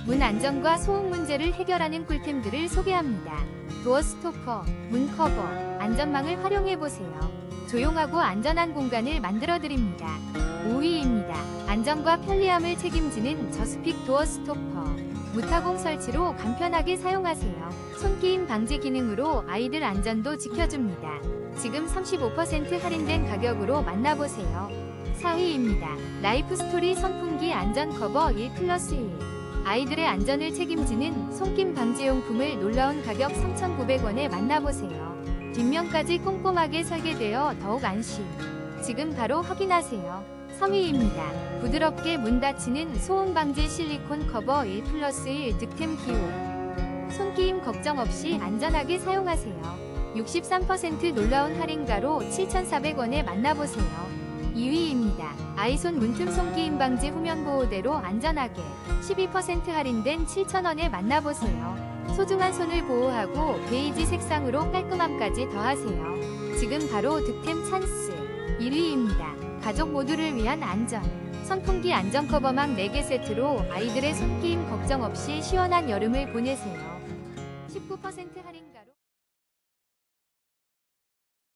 문 안전과 소음 문제를 해결하는 꿀템들을 소개합니다. 도어 스토퍼, 문 커버, 안전망을 활용해보세요. 조용하고 안전한 공간을 만들어드립니다. 5위입니다. 안전과 편리함을 책임지는 저스픽 도어 스토퍼. 무타공 설치로 간편하게 사용하세요. 손끼임 방지 기능으로 아이들 안전도 지켜줍니다. 지금 35% 할인된 가격으로 만나보세요. 4위입니다. 라이프스토리 선풍기 안전 커버 1+1. 아이들의 안전을 책임지는 손김 방지용품을 놀라운 가격 3,900원에 만나보세요. 뒷면까지 꼼꼼하게 설계되어 더욱 안심. 지금 바로 확인하세요. 3위입니다. 부드럽게 문 닫히는 소음 방지 실리콘 커버 1+1 득템 기호. 손끼임 걱정 없이 안전하게 사용하세요. 63% 놀라운 할인가로 7,400원에 만나보세요. 2위입니다. 아이손 문틈 손끼임 방지 후면 보호대로 안전하게 12% 할인된 7,000원에 만나보세요. 소중한 손을 보호하고 베이지 색상으로 깔끔함까지 더하세요. 지금 바로 득템 찬스. 1위입니다. 가족 모두를 위한 안전. 선풍기 안전 커버망 4개 세트로 아이들의 손끼임 걱정 없이 시원한 여름을 보내세요. 19% 할인가로